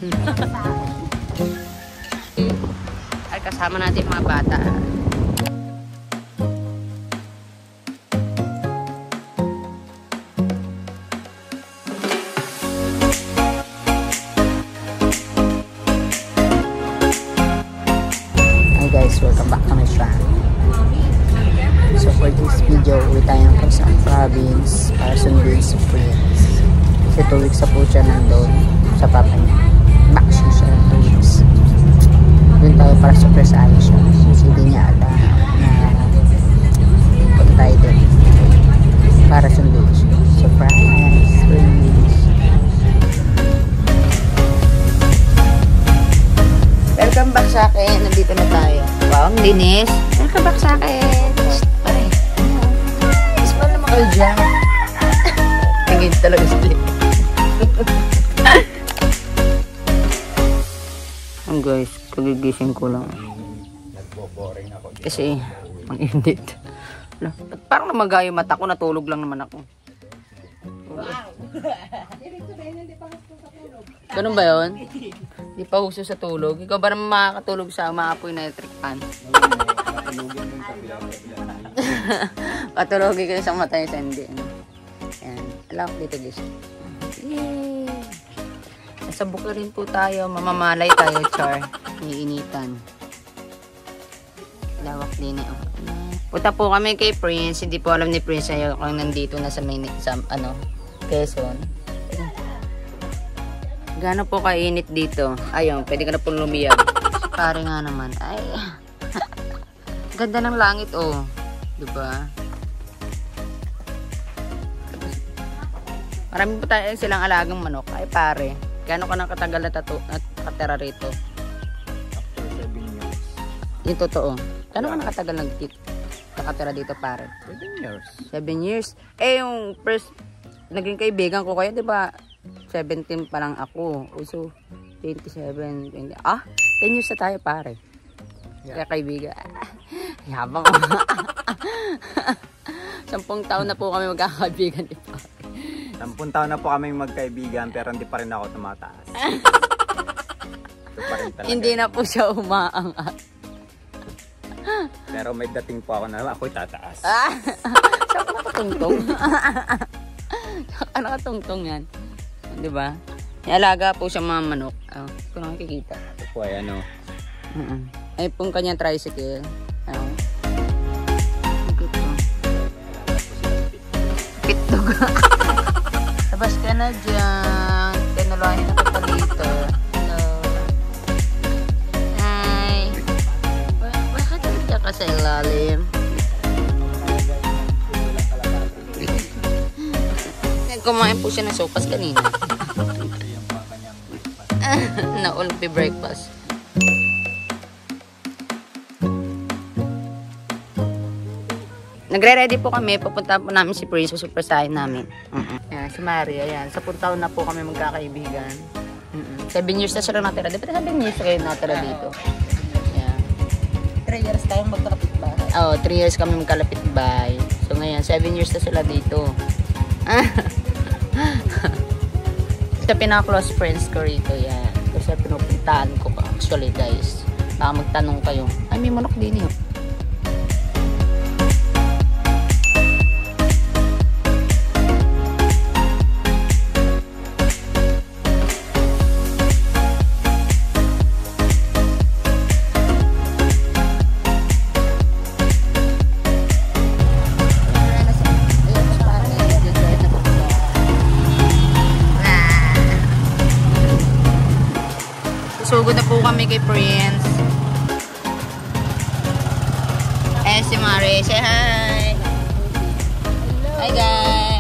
Ay, kasama natin mga bata. Hi guys, welcome back to my channel. So for this video, uwi tayo ng Quezon Province para sundin si Prince. Kasi 2 weeks na po siya nandun sa papa niya. Vaccine siya 2 weeks. Doon tayo para surpriseahin siya. Kasi hindi niya alam na punta tayo doon para sundin siya. Surprise! Prince! Welcome back sa akin. Nandito na tayo. Wow, ang linis. Welcome back sa akin. Pare. Ispan naman kayo dyan. Tingin talaga sila. Ang guys, kagigising ko lang. Nagbo-boring ako dito. Kasi, ang init. Parang namagayo mata ko. Natulog lang naman ako. Ganun ba yun? Di pa huso sa tulog. Ikaw ba naman makakatulog sa maapoy na electric fan? Patulogin ko sa mata niya sa hindi. Ayan. Alam ko dito guys. Yay! Nasa buka rin po tayo. Mamamalay tayo, char. Iinitan. Lawak din eh. Punta po kami kay Prince. Hindi po alam ni Prince na kung nandito na sa Quezon. Gaano po kainit dito? Ayun, pwede ka na pong lumiyag. Pare nga naman. Ay, ganda ng langit, oh. Diba? Marami po tayo silang alagang manok. Ay, pare. Gaano ka nang katagal na nakatira rito? After 7 years. Yung totoo. Gaano ka nakatagal nakatira dito, pare? 7 years. 7 years. Eh, yung first naging kaibigan ko kayo, diba? 17 pa lang ako. So, 27, 20. 10 years na tayo, pare. Yeah. Kaya kaibigan. Yabang ako. 10 taon na po kami magkakaibigan. 10 taon na po kami magkaibigan pero hindi pa rin ako tumataas. Ito pa rin talaga. Hindi na po siya umaangat. Pero may dating po ako na ako'y tataas. Saan ka nakatungtong? Saan ka nakatungtong yan? Diba? Alaga po siya mga manok. Kung nakikita. Ito po ay ano. Ay pong kanyang tricycle. Pitog. Labas ka na dyan. Tinulahin na kita dito. Hello. Hi. Bakit nandiyan ka sa ilalim? Kumain po siya ng sopas kanina. Na-ulpi breakfast. Nagre-ready po kami. Pupunta po namin si Prince. Surpriseahin namin. Ayan, si Maria. Ayan. Sa puntaon na po kami magkakaibigan. 7 years na sila natira. Di ba 7 years kayo natira dito? Ayan. 3 years tayong magkalapit ba? Oo, 3 years kami magkalapit bahay. So ngayon, 7 years na sila dito. Sa pinaka-close friends ko rito, yan. Kasi pinupuntahan ko actually, guys. Baka magtanong kayo, ay may manok din yun. Susugod na po kami kay Prince. Eh, si Mari. Say hi! Hi, guys!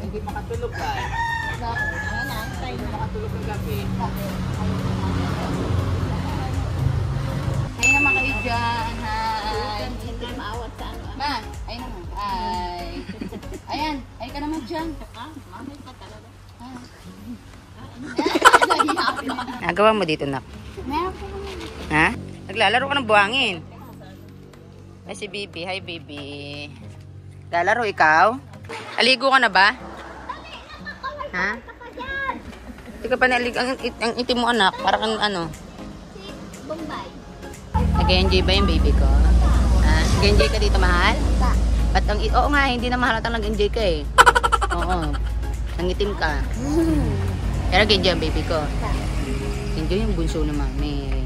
Hindi makatulog ba? Kaya naman kayo dyan. Hi. Ma, ayun naman. Hi. Ayan, ay ka naman dyan. Mamay ka talaga. Nagawa mo dito, nak? Ha? Naglalaro ka ng buhangin. Ay, si Bibi. Hi, Bibi. Lalaro ikaw? Aligo ka na ba? Ha? Hindi ka pa naligo. Ang itim mo, anak. Parang ano? Bombay. Nag-enjoy ba yung baby ko? Ha? Nag-enjoy ka dito, mahal? Ba't ang... Oo nga, hindi na mahal at nag-enjoy ka eh. Oo. Nangitim ka. Pero nag-enjoy ang baby ko. Enjoy yung bunso na mami.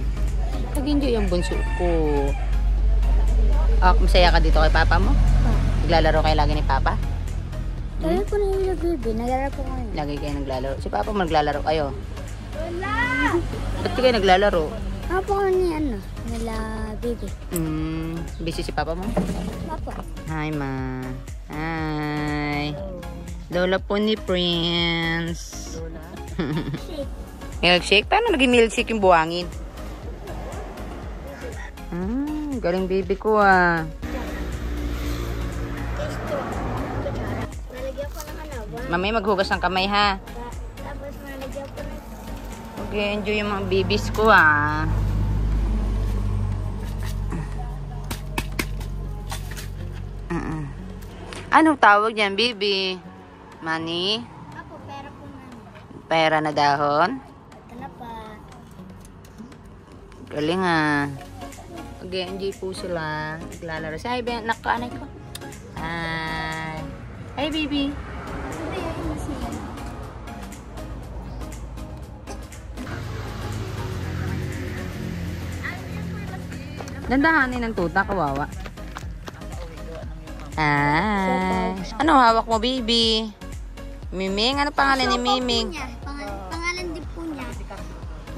Nag-enjoy yung bunso ko. Masaya ka dito kay papa mo? Naglalaro kayo lagi ni papa? Kaya ko na yung baby. Naglalaro ko ngayon. Lagi kayo naglalaro. Si papa mo naglalaro kayo? Wala! Ba't kayo naglalaro? Ako ko ni ano? Nila baby. Busy si papa mo? Papa. Hi, ma. Hi. Lola po ni Prince. Lola? Milkshake? Paano naging milkshake yung buhangin? Galing baby ko ah. Nalagyan ko ng ano ba? Mamay maghugas ng kamay ha. Tapos nalagyan ko ng... Okay, enjoy yung mga babies ko ah. Anong tawag niyan, baby? Money? Ako, pera po na. Pera na dahon? Ito na pa. Galing ah. Mag-enjoy po sila. Naglalaro. Say, nakaanay ko. Hi. Hi, baby. Sabi, ayun na siya. Dandahanin ng tuta, kawawa. Ay. Ano hawak mo, baby? Miming? Ano pangalan ni Miming? Pangalan din po niya.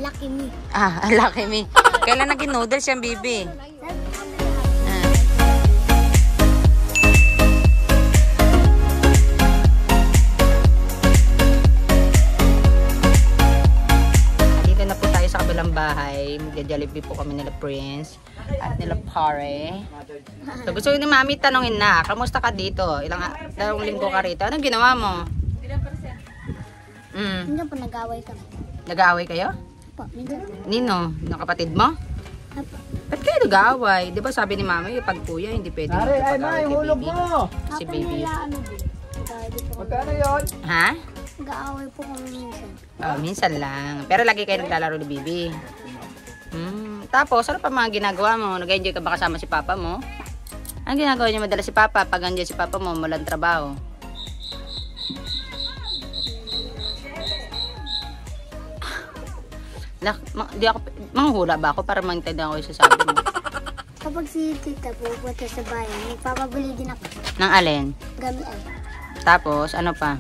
Lucky Me. Ah, Lucky Me. Kailan naging noodles yung baby? Dito na po tayo sa kabilang bahay. Magja-jollibee po kami nila Prince at nila Pare. So gusto ni Mami tanongin na, kamusta ka dito? Dalawang linggo ka rito. Anong ginawa mo? Hindi po nag-away kami. Nag-aaway kayo? Po, minsan. Nino? Ng kapatid mo? Apo. Ba't kayo nag-aaway? Di ba sabi ni Mami, pag kuya, hindi pwede magpag-aaway kay baby. Si Apo baby. nila ano din. Di po kami. Magkano yun? Ha? Nag-aaway po kami minsan. Oh, minsan lang. Pero lagi kayo naglalaro ni baby. Tapos, ano pa mga ginagawa mo? Nag-enjoy ka ba kasama si papa mo? Ang ginagawa niya madalas si papa pag andyan si papa mo, walang trabaho? Di ako, manghula ba ako para maintindihan ko yung sasabi mo? Kapag si tita pupunta sa bayan, magpapabili din ako. Nang alin? Gamian. Tapos, ano pa?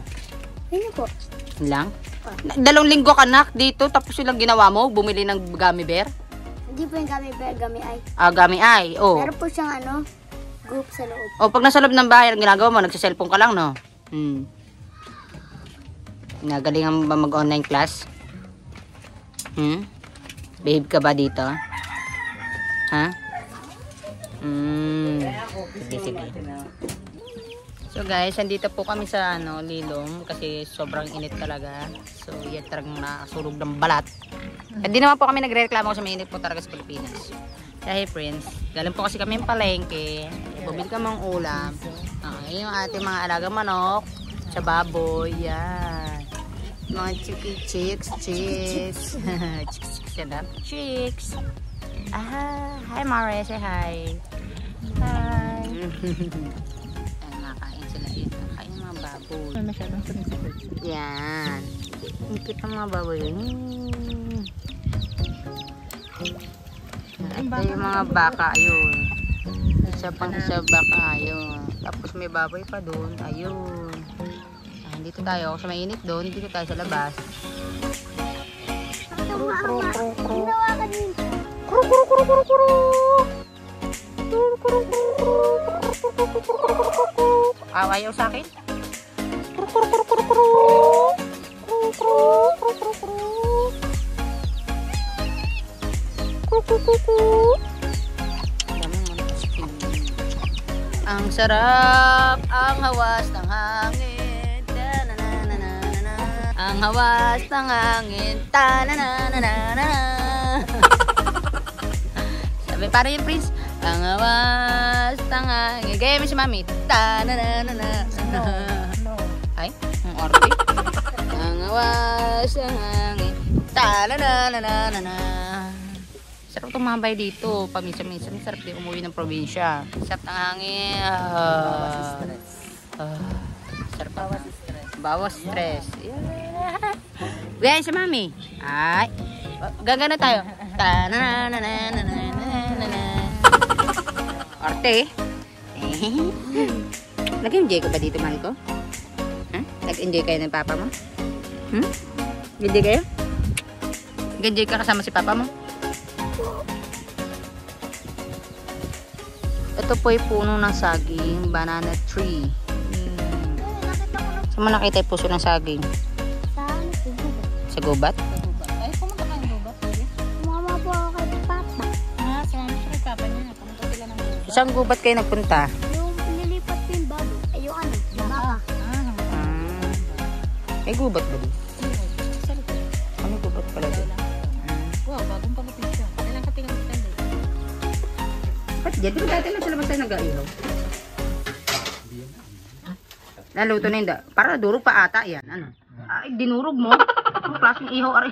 Yun po. Yun lang? 2 linggo ka nak dito, tapos silang ginawa mo, bumili ng gummy bear? Hindi po yung gummy bear, gummy eye. Ah, gummy eye, oh. Meron po siyang ano, group sa loob. O, pag nasa loob ng bahay, ang ginagawa mo, nagsiselfone ka lang, no? Nagalingan mo ba mag-online class? Behave ka ba dito? Ha? Sige. So guys, andito po kami sa Lilong kasi sobrang init talaga. So yan talagang nakasurog ng balat. Hindi naman po kami nagrereklamo kasi mainit po talaga sa Pilipinas. Kaya hey friends, galing po kasi kami yung palengke. Bumili kami ng ulam. Yun yung ating mga alagang manok sa baboy. Yan. Mga chicks. Chicks. Hi Mare, say hi. Hi. Nakain sila yun. Nakain yung mga baboy. Masyadong sumisikot. Yan. Ikit ang mga baboy. Ito yung mga baka, ayun. Isa pang isa baka, ayun. Tapos may baboy pa doon, ayun. Dito tayo, sa mainit doon, dito tayo sa labas. Ginawa ka din. Ayaw sa akin? Ang sarap, ang hawas ng hangin. Ta-na-na-na-na-na. Ang hawas ng hangin. Ta-na-na-na-na-na. Sabi para yung Prince. Ang hawas ng hangin. Gaya mo si Mami. Ta-na-na-na-na. Ay, ang orte. Ang hawas ng hangin. Ta-na-na-na-na-na. Sarap tumambay dito. Paminsan-minsan, sarap din umuwi ng probinsya. Sarap ng hangin. Sarap bawas stress. Bawas stress. Yeah. Gaya si Mami. Ay. Gagana tayo. Ta-na-na-na-na-na-na-na-na. Arte. Nag-enjoy ka ba dito, mahal ko? Huh? Nag-enjoy kayo ng papa mo? Enjoy kayo? Nag-enjoy ka kasama si papa mo? Ito po ay puno ng saging, banana tree. Saan mo nakita yung puso ng saging? Sa gubat? Ay, pumunta ka ng gubat. Mama po ako kay Papa. Sumama siya kay papa niya. Pumunta sila ng gubat. Saan gubat kayo nagpunta? Yung nilipat ko yung bago. Ay, yung ano, baka. May gubat ba di? Ano gubat pala di? Wow, bagong pagupit siya. Kailan ka tingnan sa tanda? Ba't dyan? Di ba dati lang sila basta nag-ailaw? Naluto na yun. Para durog pa ata yan. Ano? Ay, dinurog mo. Ang klaseng ihaw ari.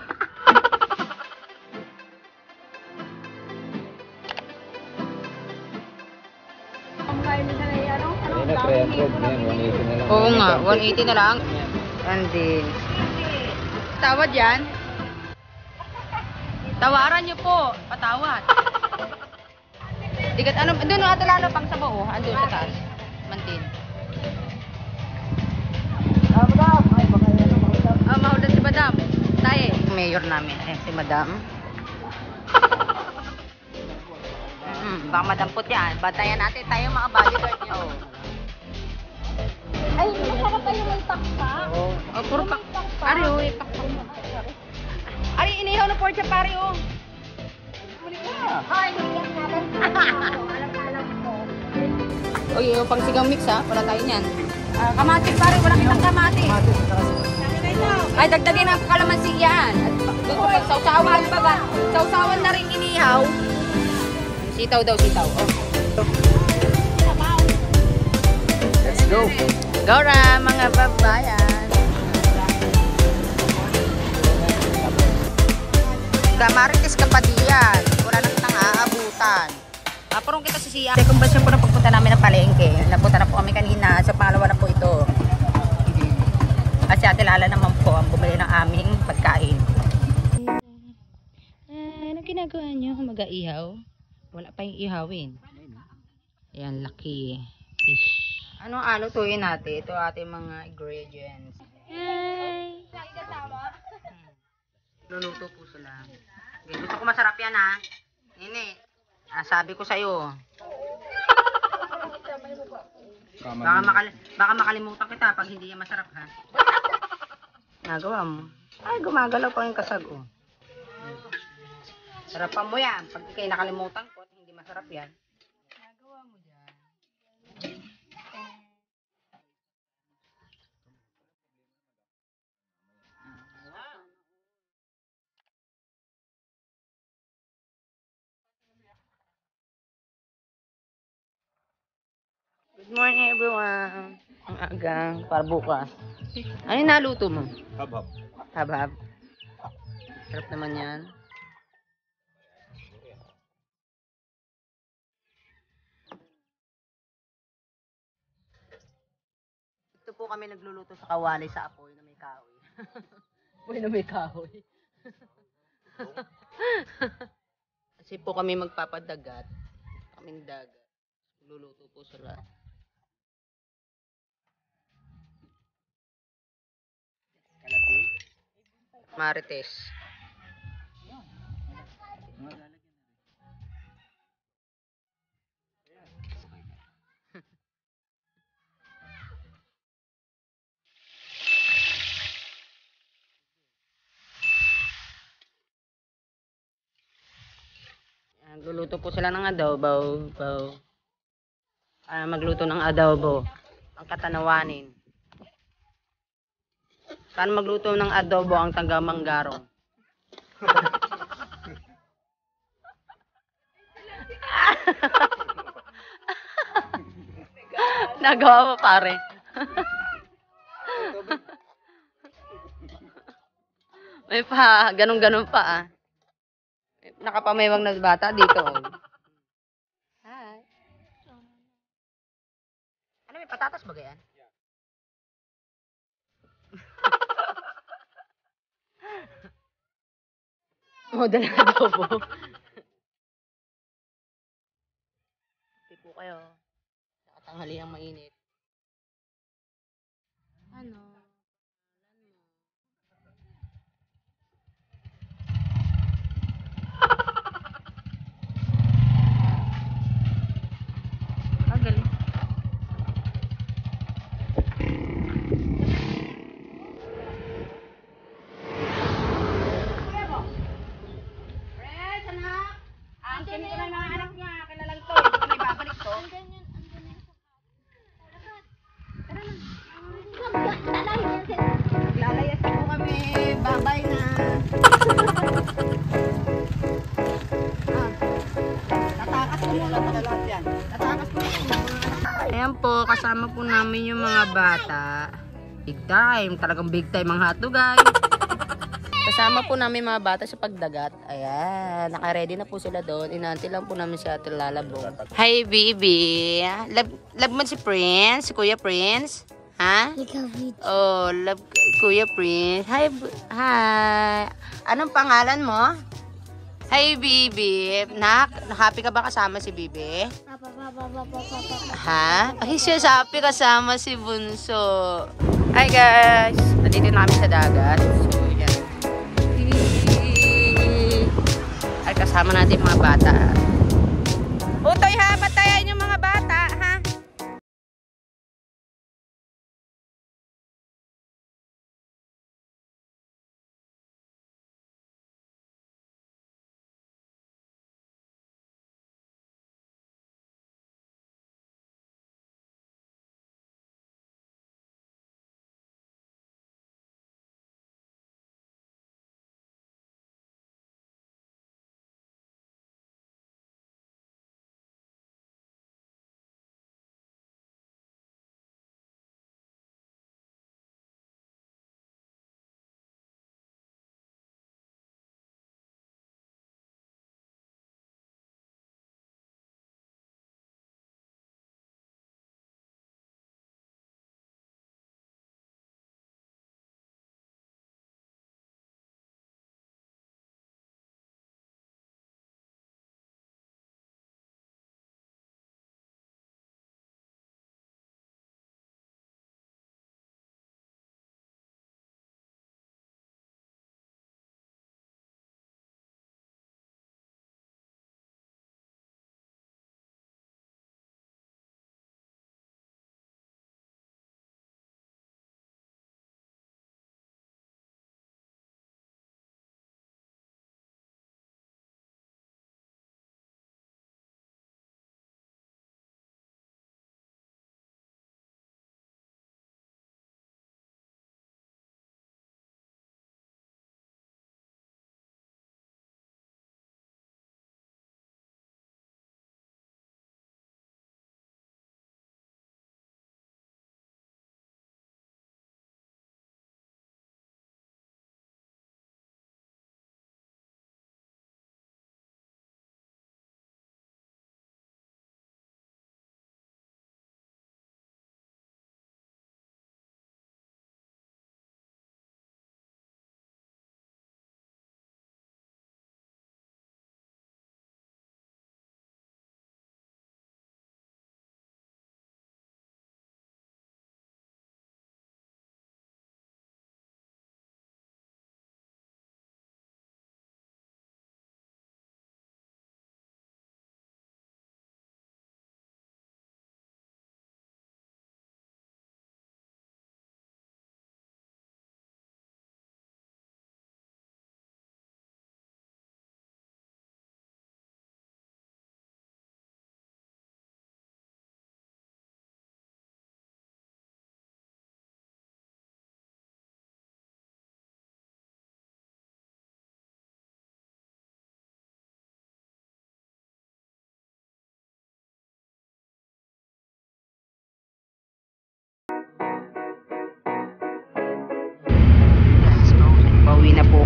Oo nga, 180 na lang. And then, tawad yan. Tawaran niyo po. Patawad. Digat, ano, doon ata lalo pang sa buo. Andun sa taas. Mantin. Mahulad si Madam. Tayo. Mayor namin. Si Madam. Baka madampot yan. Bantayan natin tayo mga bodyguard niyo. Ay, masarap pa yung may pakpak. Puro pak. Ari, pakpak. Ari, inihaw na pork chop, pare, Ay, hindi natin. Alam ko. Uy, yung pang sigang mix ha. Wala tayo niyan. Kamatis, pare. Wala kitang kamatis. Ay, dagdagin ang kalamansi yan. At sausawan pa ba? Sausawan na rin inihaw. Sitaw daw, sitaw. Let's go. Go ra, mga babayan. Gamarites ka pa diyan. Wala na kitang aabutan. Parang kita si Siya. Second version po na pagpunta namin ng palengke. Napunta na po kami kanina. Sa pangalawa na po ito. At si Ate Lala naman po ang bumili ng aming pagkain. Ano ginagawa niyo? Mag-aihaw? Wala pa yung ihawin. Ayan, laki fish. Anong alutuin natin? Ito ating mga ingredients. Hey! Luluto po sila. Okay, gusto ko masarap yan ha. Nini, sabi ko sa'yo. Baka makalimutan kita pag hindi yan masarap ha. Nagawa mo. Ay, gumagalaw pa yung kasag oh. Sarapan mo yan. Pag kayo nakalimutan ko at hindi masarap yan. Nagawa mo dyan. Good morning everyone. Ang aga para bukas. Ano yung naluto mo? Hab-hab. Hab-hab. Sarap naman yan. Ito po kami nagluluto sa kawali sa apoy na may kahoy. Apoy na may kahoy. Kasi po kami magpapadagat. Kaming dagat. Luluto po sila. Marites. Luluto po sila ng adobo. Magluto ng adobo. Ang katanawanin. Paano magluto ng adobo ang taga-Manggaro? Nagawa mo pare. May pa, ganun-ganun pa ah. Nakapamewang na bata dito. Oh. Hi. Ano, may patatas ba yan? Model na adobo. Tipo kayo. Nakatanghali ang mainit. Ano? Ah, galing. Fred, anak! Angkin ko na yung mga anak niya. Kilalang to. Hindi ko na ibabalik to. Lalayas po kami. Babay na. Tatakas ko muna pala lahat yan. Tatakas ko muna. Ayan po, kasama po namin yung mga bata. Big time. Talagang big time ang hotdog, guys. Kasama po namin mga bata sa pagdagat. Ayan, naka-ready na po sila doon. Inaantay lang po namin si Ate Lalabong. Hi, baby. Love mo si Prince? Si Kuya Prince? Ha? Oh, love Kuya Prince. Hi. Anong pangalan mo? Hi, baby. Happy ka ba kasama si baby? Ha? Ay, siya happy kasama si Bunso. Hi, guys. Nandito na kami sa dagat. So, yan. Ay, kasama natin mga bata. Utoy ha, batayan yung mga bata ha.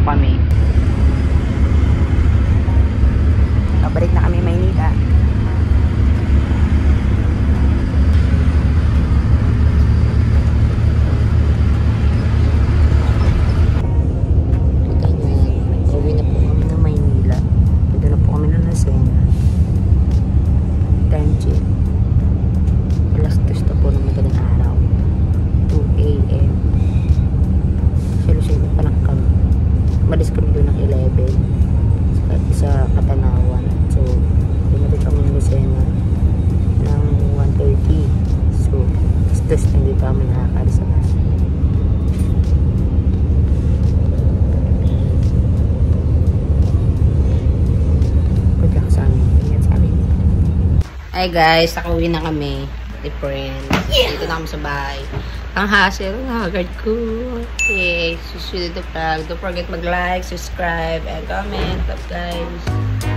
kami. Pabalik na kami Maynila. Uwi na po kami ng Maynila. Dito na po kami ng Lucena. Tenchi. Alas 2 na po ng madaling araw. 2 a.m. Sa Lucena pa lang kami. Malis kami doon ng 11. Sa Katanawan. So, bumalik kami ng Lucena ng 1:30. So, alas 2 na dito kami nakakalis sa bus. Hi guys, nakauwi na kami. The friends. Dito na kami sa bahay. Ang hassle, hagard ko. Okay, susunod na vlog. Don't forget mag-like, subscribe, and comment. Love guys.